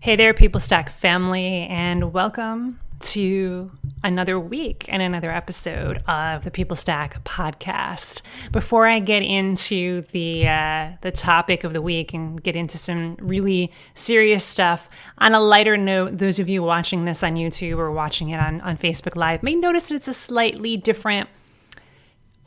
Hey there, People Stack family, and welcome to another week and another episode of the People Stack podcast. Before I get into the topic of the week and get into some really serious stuff, on a lighter note, those of you watching this on YouTube or watching it on Facebook Live may notice that it's a slightly different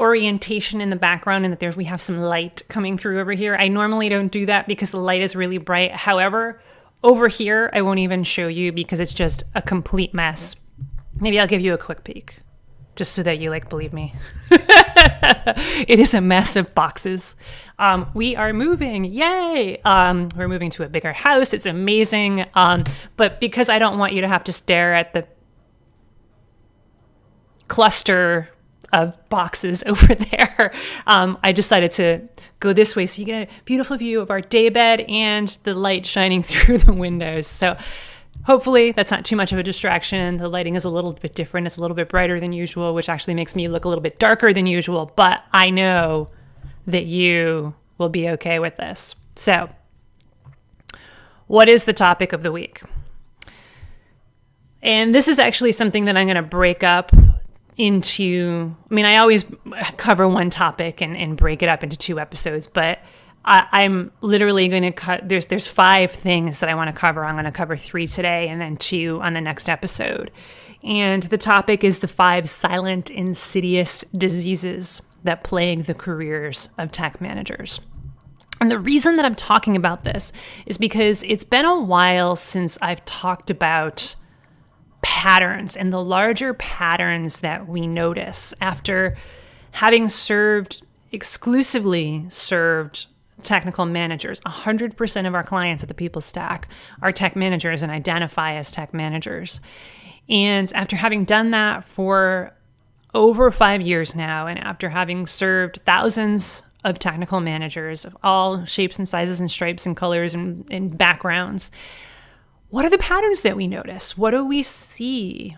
orientation in the background and that we have some light coming through over here. I normally don't do that because the light is really bright. However, over here, I won't even show you because it's just a complete mess. Maybe I'll give you a quick peek just so that you believe me. It is a mess of boxes. We are moving. Yay. We're moving to a bigger house. It's amazing. But because I don't want you to have to stare at the cluster of boxes over there, I decided to go this way so you get a beautiful view of our daybed and the light shining through the windows. So hopefully that's not too much of a distraction. The lighting is a little bit different. It's a little bit brighter than usual, which actually makes me look a little bit darker than usual, but I know that you will be okay with this. So what is the topic of the week? And this is actually something that I'm going to break up into, I always cover one topic and break it up into 2 episodes, but I'm literally going to cut, there's 5 things that I want to cover. I'm going to cover 3 today and then 2 on the next episode. And the topic is the 5 silent, insidious diseases that plague the careers of tech managers. And the reason that I'm talking about this is because it's been a while since I've talked about patterns and the larger patterns that we notice after having exclusively served technical managers. 100% of our clients at the People Stack are tech managers and identify as tech managers. And after having done that for over 5 years now, and after having served thousands of technical managers of all shapes and sizes and stripes and colors and backgrounds, what are the patterns that we notice? What do we see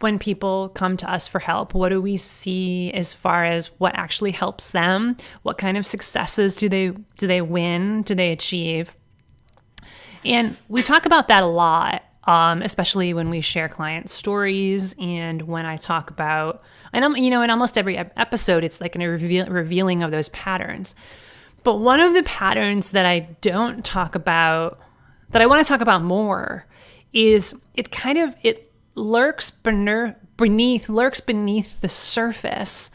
when people come to us for help? What do we see as far as what actually helps them? What kind of successes do they win? Do they achieve? And we talk about that a lot, especially when we share client stories and when I talk about, and in almost every episode, it's like a revealing of those patterns. But one of the patterns that I don't talk about, that I want to talk about more, is it lurks beneath the surface,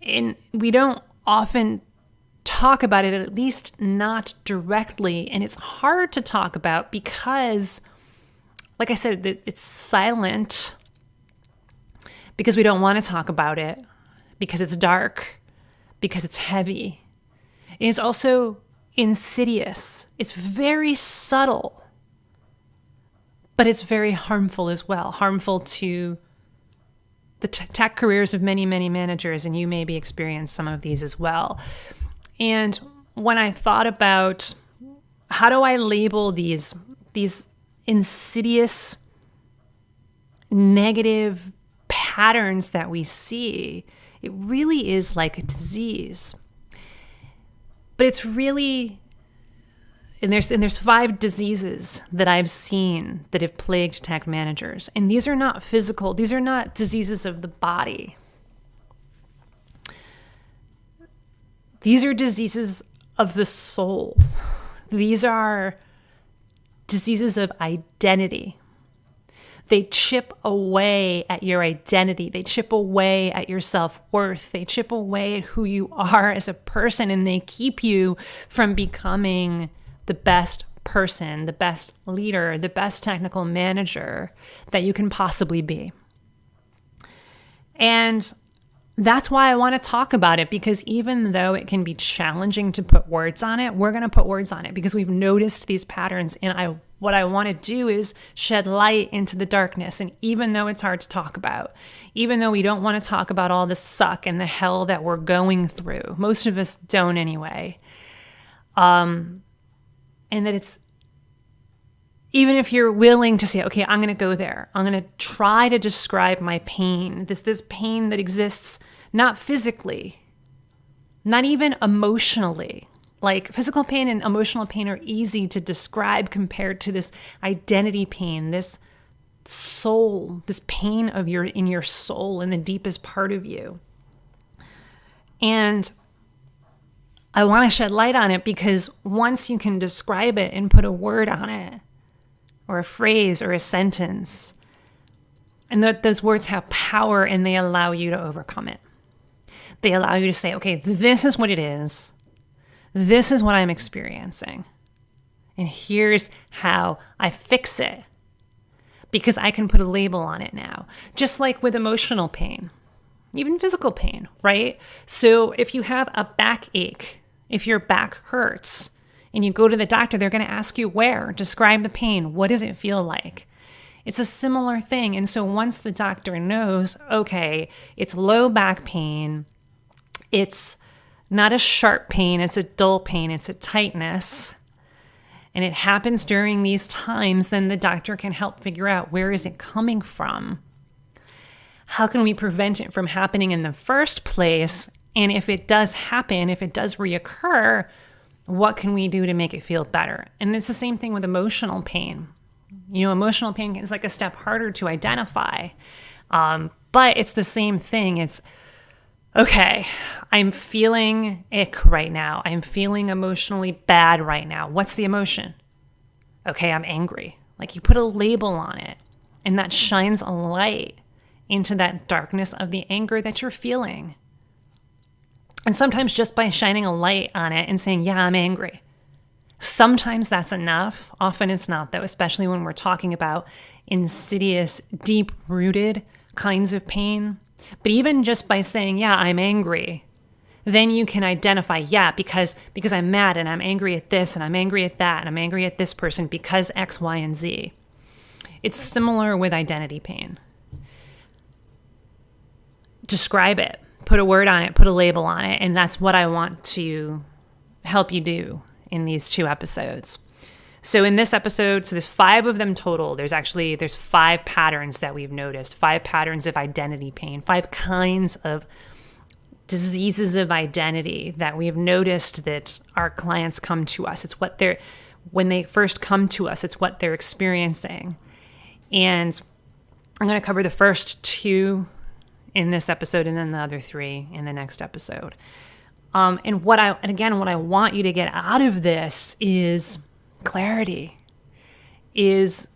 and we don't often talk about it, at least not directly, and it's hard to talk about because, like I said, it's silent because we don't want to talk about it, because it's dark, because it's heavy, and it's also insidious. It's very subtle, but it's very harmful as well. Harmful to the tech careers of many, many managers, and you maybe experience some of these as well. And when I thought about how do I label these insidious, negative patterns that we see, it really is like a disease. But it's really, and there's 5 diseases that I've seen that have plagued tech managers. And these are not physical, these are not diseases of the body. These are diseases of the soul. These are diseases of identity. They chip away at your identity. They chip away at your self-worth. They chip away at who you are as a person, and they keep you from becoming the best person, the best leader, the best technical manager that you can possibly be. And that's why I want to talk about it, because even though it can be challenging to put words on it, we're going to put words on it because we've noticed these patterns, and what I want to do is shed light into the darkness. And even though it's hard to talk about, even though we don't want to talk about all the suck and the hell that we're going through, most of us don't anyway. And that it's, even if you're willing to say, okay, I'm going to go there, I'm going to try to describe my pain, this pain that exists not physically, not even emotionally, Like physical pain and emotional pain are easy to describe compared to this identity pain, this soul, this pain of in your soul, in the deepest part of you. And I want to shed light on it because once you can describe it and put a word on it, or a phrase or a sentence, and those words have power and they allow you to overcome it. They allow you to say, okay, this is what it is. This is what I'm experiencing. And here's how I fix it. Because I can put a label on it now. Just like with emotional pain, even physical pain, right? So if you have a backache, if your back hurts, and you go to the doctor, they're going to ask you where. Describe the pain. What does it feel like? It's a similar thing. And so once the doctor knows, okay, it's low back pain, it's not a sharp pain, it's a dull pain, it's a tightness, and it happens during these times, then the doctor can help figure out where is it coming from? How can we prevent it from happening in the first place? And if it does happen, if it does reoccur, what can we do to make it feel better? And it's the same thing with emotional pain. Emotional pain is like a step harder to identify, but it's the same thing. It's, okay, I'm feeling ick right now. I'm feeling emotionally bad right now. What's the emotion? Okay, I'm angry. Like you put a label on it, and that shines a light into that darkness of the anger that you're feeling. And sometimes just by shining a light on it and saying, yeah, I'm angry. Sometimes that's enough. Often it's not, though, especially when we're talking about insidious, deep-rooted kinds of pain. But even just by saying, yeah, I'm angry, then you can identify, yeah, because I'm mad and I'm angry at this and I'm angry at that and I'm angry at this person because X, Y, and Z. It's similar with identity pain. Describe it. Put a word on it, put a label on it, and that's what I want to help you do in these 2 episodes. So in this episode, so there's 5 of them total. There's 5 patterns that we've noticed, 5 patterns of identity pain, 5 kinds of diseases of identity that we've noticed that our clients come to us. It's what when they first come to us, it's what they're experiencing. And I'm going to cover the first 2 in this episode, and then the other 3 in the next episode. And what I want you to get out of this is clarity, is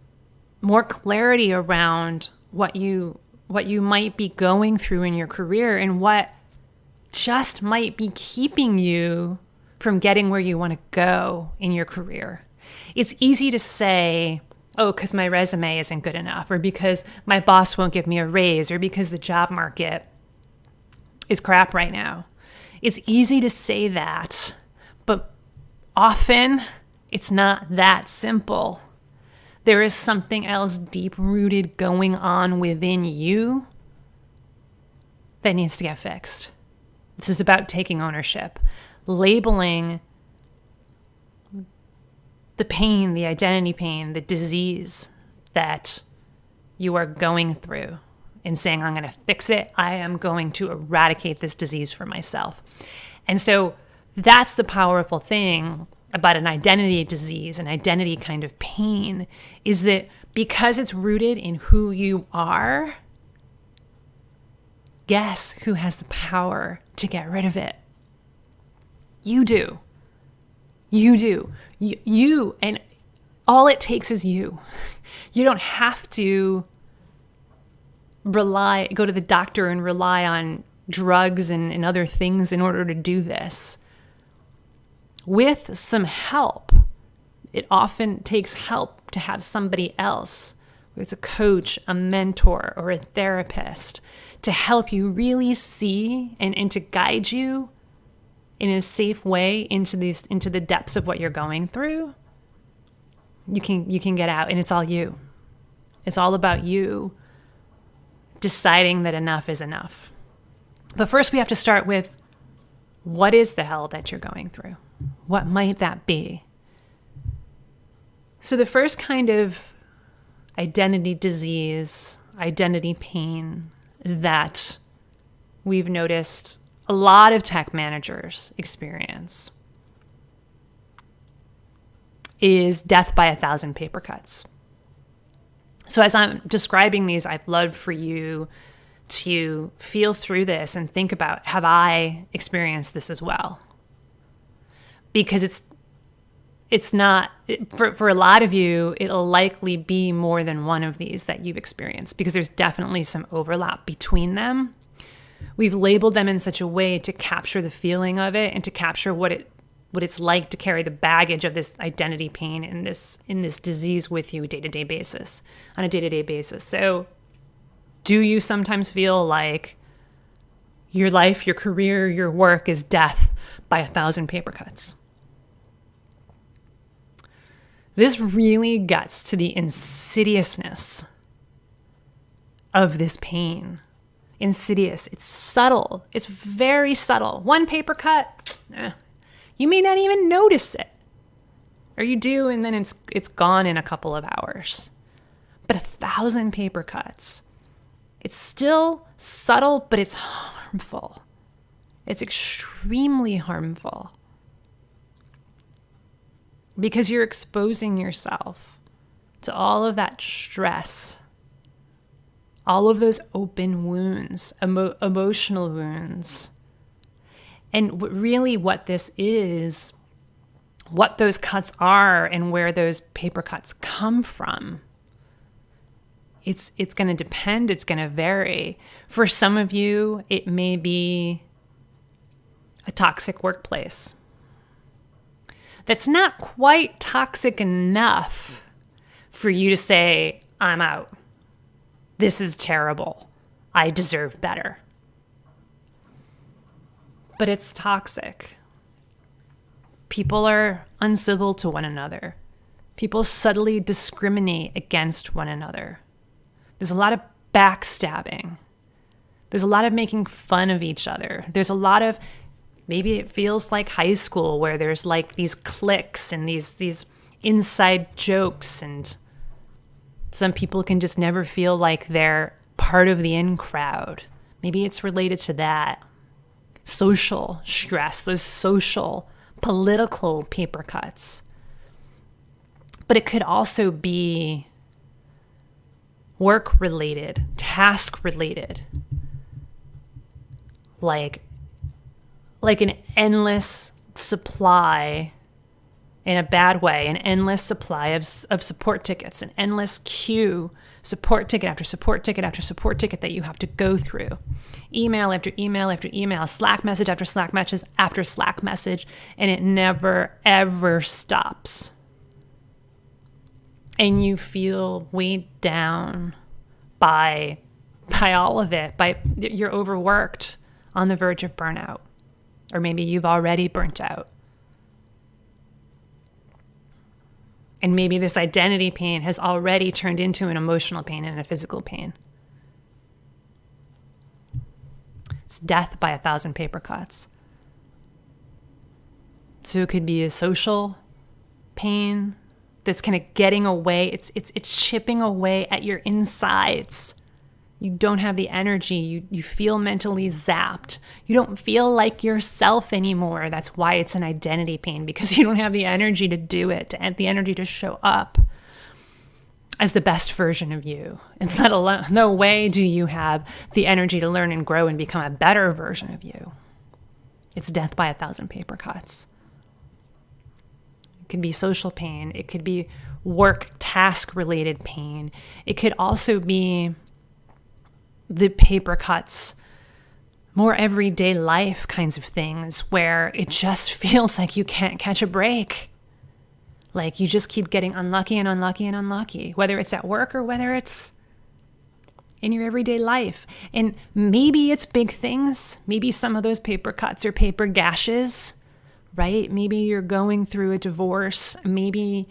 more clarity around what you might be going through in your career and what just might be keeping you from getting where you want to go in your career. It's easy to say, oh, because my resume isn't good enough, or because my boss won't give me a raise, or because the job market is crap right now. It's easy to say that, but often it's not that simple. There is something else deep-rooted going on within you that needs to get fixed. This is about taking ownership, labeling the pain, the identity pain, the disease that you are going through, and saying, I'm going to fix it. I am going to eradicate this disease for myself. And so that's the powerful thing about an identity disease, an identity kind of pain, is that because it's rooted in who you are, guess who has the power to get rid of it? You do. You do. You, and all it takes is you. You don't have to go to the doctor and rely on drugs and other things in order to do this. With some help, it often takes help to have somebody else, whether it's a coach, a mentor, or a therapist, to help you really see and to guide you in a safe way into the depths of what you're going through. You can get out, and it's all you. It's all about you deciding that enough is enough. But first we have to start with, what is the hell that you're going through? What might that be? So the first kind of identity disease, identity pain that we've noticed a lot of tech managers experience is death by 1,000 paper cuts. So as I'm describing these, I'd love for you to feel through this and think about, have I experienced this as well? Because it's not, for a lot of you, it'll likely be more than one of these that you've experienced, because there's definitely some overlap between them. We've labeled them in such a way to capture the feeling of it and to capture what it's like to carry the baggage of this identity pain in this disease with you on a day-to-day basis. So do you sometimes feel like your life, your career, your work is death by 1,000 paper cuts? This really gets to the insidiousness of this pain. Insidious. It's subtle. It's very subtle. One paper cut, you may not even notice it. Or you do, and then it's gone in a couple of hours. But 1,000 paper cuts, it's still subtle, but it's harmful. It's extremely harmful. Because you're exposing yourself to all of that stress, all of those open wounds, emotional wounds. And really what this is, what those cuts are and where those paper cuts come from, it's going to depend, it's going to vary. For some of you, it may be a toxic workplace that's not quite toxic enough for you to say, I'm out. This is terrible. I deserve better. But it's toxic. People are uncivil to one another. People subtly discriminate against one another. There's a lot of backstabbing. There's a lot of making fun of each other. There's a lot of, maybe it feels like high school where there's like these cliques and these inside jokes, and some people can just never feel like they're part of the in crowd. Maybe it's related to that. Social stress, those social, political paper cuts. But it could also be work-related, task-related. Like an endless supply, in a bad way, an endless supply of support tickets, an endless queue, support ticket after support ticket after support ticket that you have to go through. Email after email after email, Slack message after Slack message after Slack message, and it never, ever stops. And you feel weighed down by all of it, you're overworked, on the verge of burnout. Or maybe you've already burnt out. And maybe this identity pain has already turned into an emotional pain and a physical pain. It's death by 1,000 paper cuts. So it could be a social pain that's kind of getting away. It's chipping away at your insides. You don't have the energy. You feel mentally zapped. You don't feel like yourself anymore. That's why it's an identity pain, because you don't have the energy to do it, and the energy to show up as the best version of you. And let alone, no way do you have the energy to learn and grow and become a better version of you. It's death by 1,000 paper cuts. It could be social pain. It could be work task-related pain. It could also be the paper cuts, more everyday life kinds of things where it just feels like you can't catch a break. Like you just keep getting unlucky and unlucky and unlucky, whether it's at work or whether it's in your everyday life. And maybe it's big things. Maybe some of those paper cuts are paper gashes, right? Maybe you're going through a divorce. Maybe,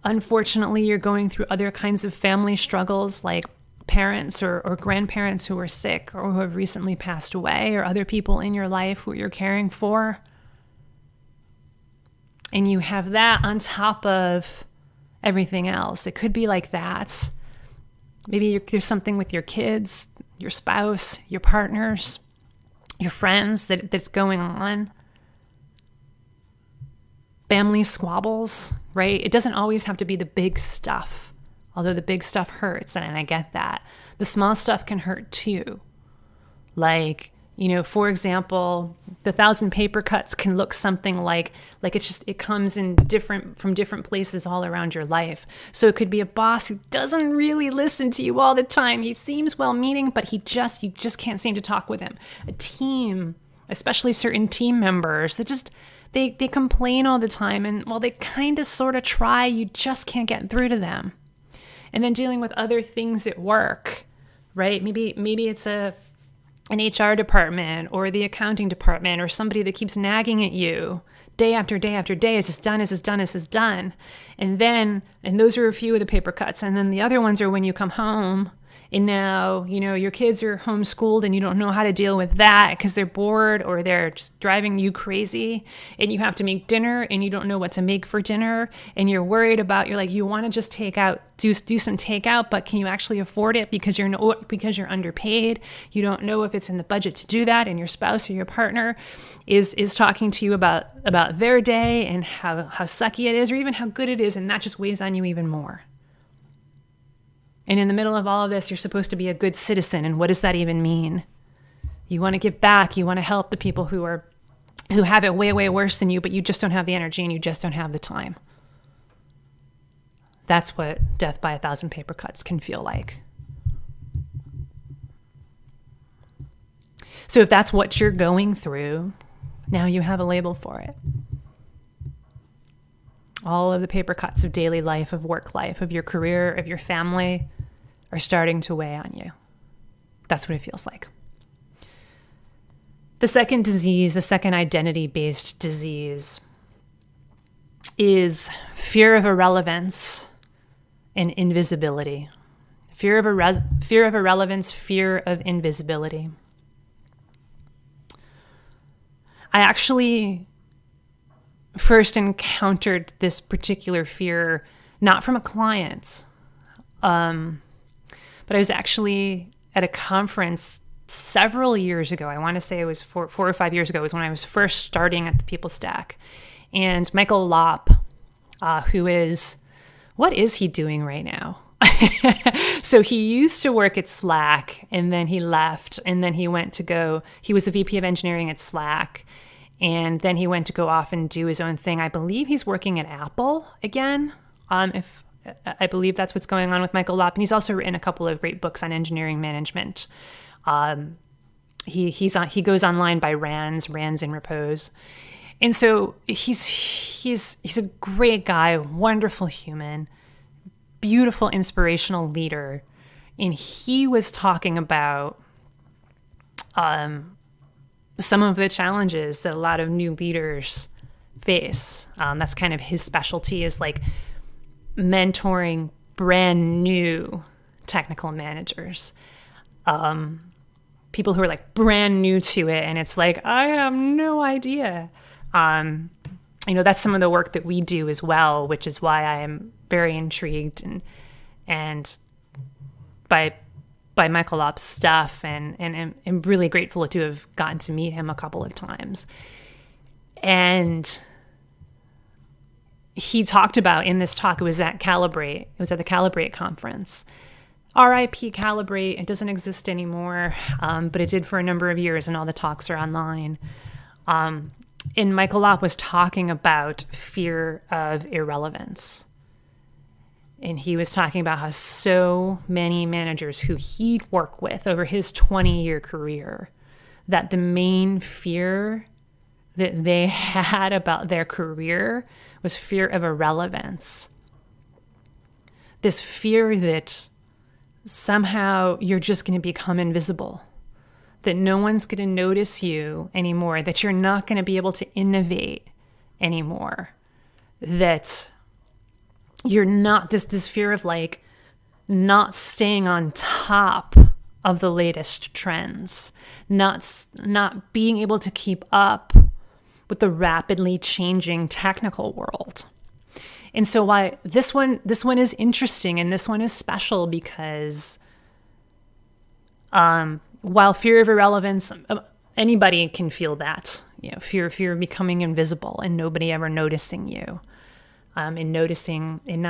unfortunately, you're going through other kinds of family struggles, like parents or grandparents who are sick or who have recently passed away, or other people in your life who you're caring for. And you have that on top of everything else. It could be like that. Maybe there's something with your kids, your spouse, your partners, your friends that's going on. family squabbles, right? It doesn't always have to be the big stuff, although the big stuff hurts, and I get that. The small stuff can hurt too. Like, for example, the 1,000 paper cuts can look something like it comes in from different places all around your life. So it could be a boss who doesn't really listen to you all the time. He seems well-meaning, but you just can't seem to talk with him. A team, especially certain team members, they complain all the time, and while they kind of sort of try, you just can't get through to them. And then dealing with other things at work, right? Maybe it's an HR department or the accounting department or somebody that keeps nagging at you day after day after day. Is this done? Is this done? Is this done? And those are a few of the paper cuts. And then the other ones are when you come home and now, your kids are homeschooled and you don't know how to deal with that because they're bored or they're just driving you crazy, and you have to make dinner and you don't know what to make for dinner, and you're worried about, you want to just do some takeout, but can you actually afford it because you're underpaid? You don't know if it's in the budget to do that, and your spouse or your partner is talking to you about their day and how sucky it is or even how good it is, and that just weighs on you even more. And in the middle of all of this, you're supposed to be a good citizen. And what does that even mean? You want to give back. You want to help the people who have it way, way worse than you, but you just don't have the energy and you just don't have the time. That's what death by 1,000 paper cuts can feel like. So if that's what you're going through, now you have a label for it. All of the paper cuts of daily life, of work life, of your career, of your family are starting to weigh on you. That's what it feels like. The second disease, the second identity-based disease, is fear of irrelevance and invisibility. Fear of irrelevance, fear of invisibility. I actually first encountered this particular fear not from a client, but I was actually at a conference several years ago. I want to say it was 4 or 5 years ago. It was when I was first starting at the People Stack. And Michael Lopp, what is he doing right now? So he used to work at Slack, and then he left, and then he was the VP of engineering at Slack. And then he went to go off and do his own thing. I believe he's working at Apple again. If I believe that's what's going on with Michael Lopp. And he's also written a couple of great books on engineering management. He goes online by Rands in Repose. And so he's a great guy, wonderful human, beautiful, inspirational leader. And he was talking about some of the challenges that a lot of new leaders face. That's kind of his specialty, is like mentoring brand new technical managers. People who are like brand new to it, and it's like, I have no idea. That's some of the work that we do as well, which is why I am very intrigued and by Michael Lopp's stuff, and I'm really grateful to have gotten to meet him a couple of times. And he talked about, in this talk, it was at the Calibrate conference. RIP Calibrate, it doesn't exist anymore, but it did for a number of years, and all the talks are online. And Michael Lopp was talking about fear of irrelevance. And he was talking about how so many managers who he'd worked with over his 20-year career, that the main fear that they had about their career was fear of irrelevance. This fear that somehow you're just going to become invisible, that no one's going to notice you anymore, that you're not going to be able to innovate anymore, that you're not, this fear of like not staying on top of the latest trends, not being able to keep up with the rapidly changing technical world. And so why this one is interesting, and this one is special because while fear of irrelevance anybody can feel that, fear of becoming invisible and nobody ever noticing you, and noticing and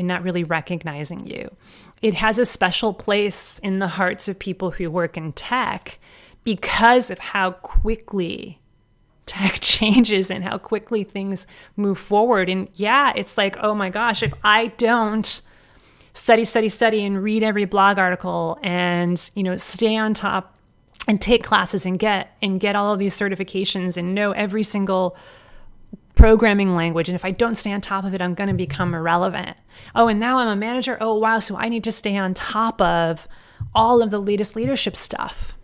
not really recognizing you. It has a special place in the hearts of people who work in tech because of how quickly tech changes and how quickly things move forward. And yeah, it's like, oh my gosh, if I don't study and read every blog article and, stay on top and take classes and get all of these certifications and know every single programming language, and if I don't stay on top of it, I'm going to become irrelevant. Oh, and now I'm a manager. Oh, wow. So I need to stay on top of all of the latest leadership stuff,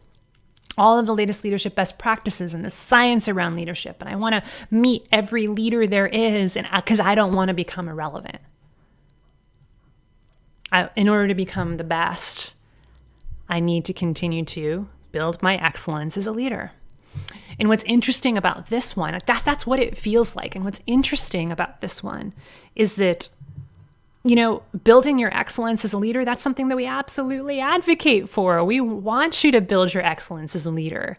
all of the latest leadership best practices and the science around leadership. And I want to meet every leader there is, and because I don't want to become irrelevant. In order to become the best, I need to continue to build my excellence as a leader. And what's interesting about this one, that's what it feels like. And what's interesting about this one is that, building your excellence as a leader, that's something that we absolutely advocate for. We want you to build your excellence as a leader.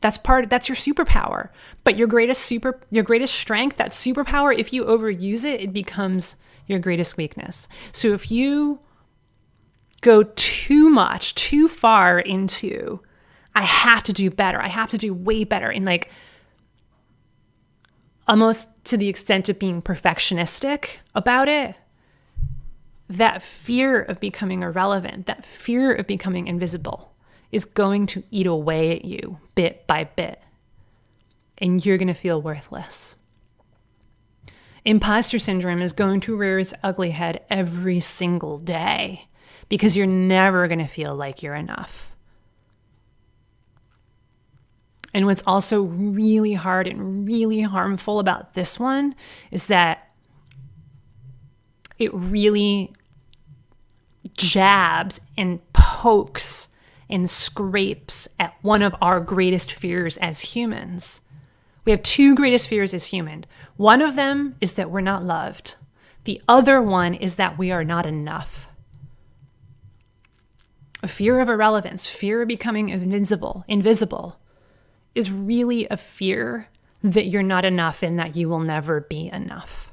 That's your superpower. But your greatest strength, that superpower, if you overuse it, it becomes your greatest weakness. So if you go too far into, I have to do better, I have to do way better, and like almost to the extent of being perfectionistic about it, that fear of becoming irrelevant, that fear of becoming invisible is going to eat away at you bit by bit, and you're going to feel worthless. Imposter syndrome is going to rear its ugly head every single day because you're never going to feel like you're enough. And what's also really hard and really harmful about this one is that it really jabs and pokes and scrapes at one of our greatest fears as humans. We have two greatest fears as humans. One of them is that we're not loved. The other one is that we are not enough. A fear of irrelevance, fear of becoming invisible is really a fear that you're not enough and that you will never be enough.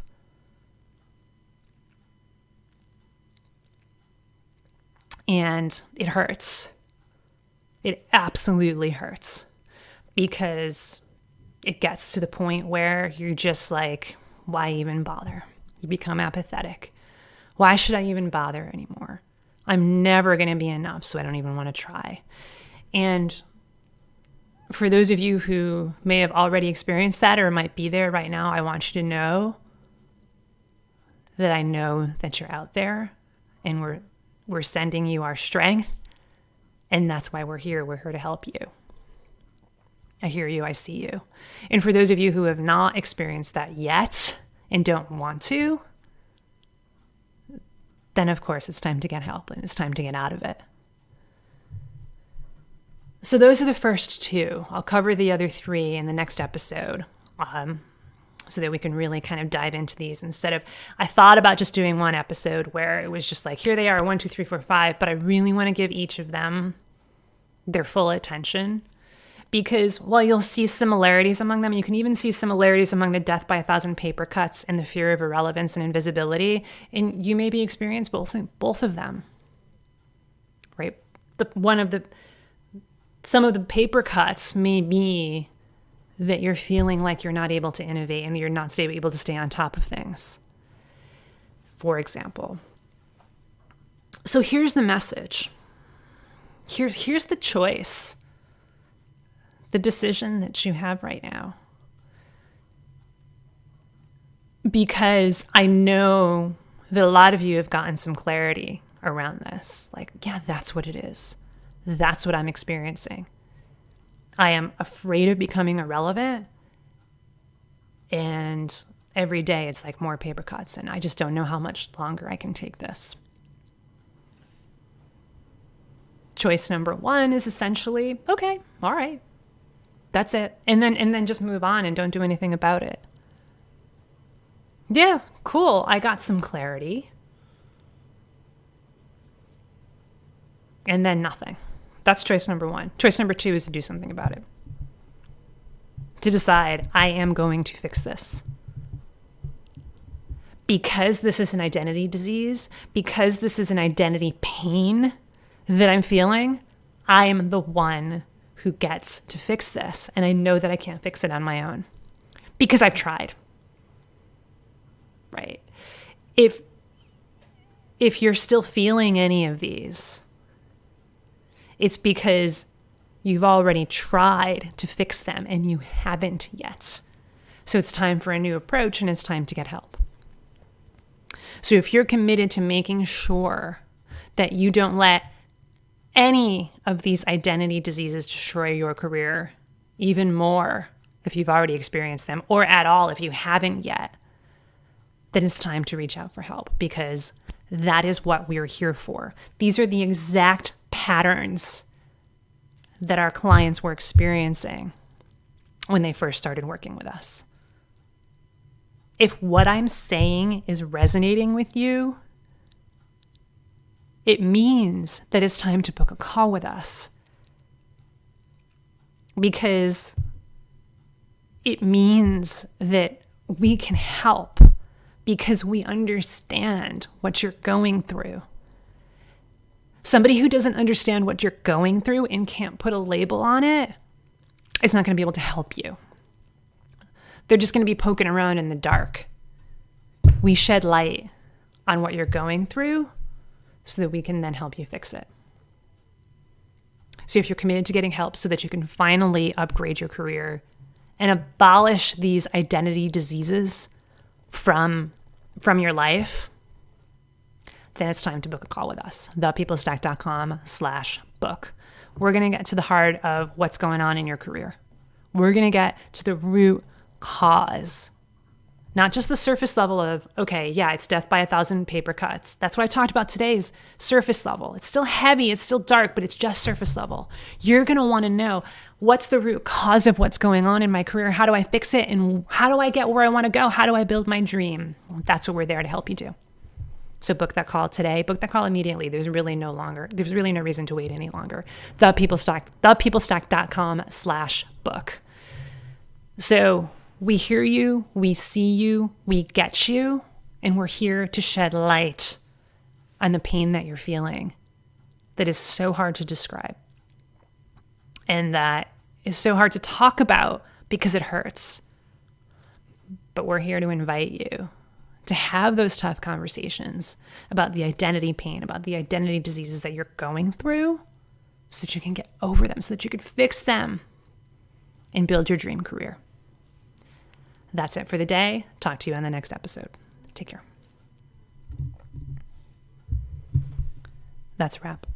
And it hurts. It absolutely hurts because it gets to the point where you're just like, why even bother? You become apathetic. Why should I even bother anymore? I'm never going to be enough, so I don't even want to try. And for those of you who may have already experienced that or might be there right now, I want you to know that I know that you're out there and we're sending you our strength, and that's why we're here. We're here to help you. I hear you. I see you. And for those of you who have not experienced that yet and don't want to, then of course it's time to get help and it's time to get out of it. So those are the first two. I'll cover the other three in the next episode, so that we can really kind of dive into these instead of, I thought about just doing one episode where it was just like, here they are, 1, 2, 3, 4, 5, but I really want to give each of them their full attention. Because while you'll see similarities among them, you can even see similarities among the death by 1,000 paper cuts and the fear of irrelevance and invisibility. And you maybe experience both of them, right? Some of the paper cuts may be that you're feeling like you're not able to innovate and you're not able to stay on top of things, for example. So here's the message. Here's the choice. The decision that you have right now. Because I know that a lot of you have gotten some clarity around this. Like, yeah, that's what it is. That's what I'm experiencing. I am afraid of becoming irrelevant. And every day it's like more paper cuts. And I just don't know how much longer I can take this. Choice number 1 is essentially, okay, all right. That's it. And then just move on and don't do anything about it. Yeah, cool. I got some clarity. And then nothing. That's choice number 1. Choice number 2 is to do something about it. to decide, I am going to fix this. Because this is an identity disease, because this is an identity pain that I'm feeling, I am the one who gets to fix this. And I know that I can't fix it on my own because I've tried. Right? If you're still feeling any of these, it's because you've already tried to fix them and you haven't yet. So it's time for a new approach and it's time to get help. So if you're committed to making sure that you don't let any of these identity diseases destroy your career, even more if you've already experienced them, or at all if you haven't yet, then it's time to reach out for help, because that is what we're here for. These are the exact patterns that our clients were experiencing when they first started working with us. If what I'm saying is resonating with you, it means that it's time to book a call with us. Because it means that we can help, because we understand what you're going through. Somebody who doesn't understand what you're going through and can't put a label on it is not going to be able to help you. They're just going to be poking around in the dark. We shed light on what you're going through so that we can then help you fix it. So if you're committed to getting help so that you can finally upgrade your career and abolish these identity diseases from your life, then it's time to book a call with us. thepeoplestack.com/book. We're going to get to the heart of what's going on in your career. We're going to get to the root cause, not just the surface level of, okay, yeah, it's death by 1,000 paper cuts. That's what I talked about today's surface level. It's still heavy, it's still dark, but it's just surface level. You're going to want to know, what's the root cause of what's going on in my career? How do I fix it? And how do I get where I want to go? How do I build my dream? That's what we're there to help you do. So book that call today. Book that call immediately. There's really no reason to wait any longer. thepeoplestack.com/book. So we hear you, we see you, we get you, and we're here to shed light on the pain that you're feeling that is so hard to describe and that is so hard to talk about because it hurts. But we're here to invite you to have those tough conversations about the identity pain, about the identity diseases that you're going through, so that you can get over them, so that you can fix them and build your dream career. That's it for the day. Talk to you on the next episode. Take care. That's a wrap.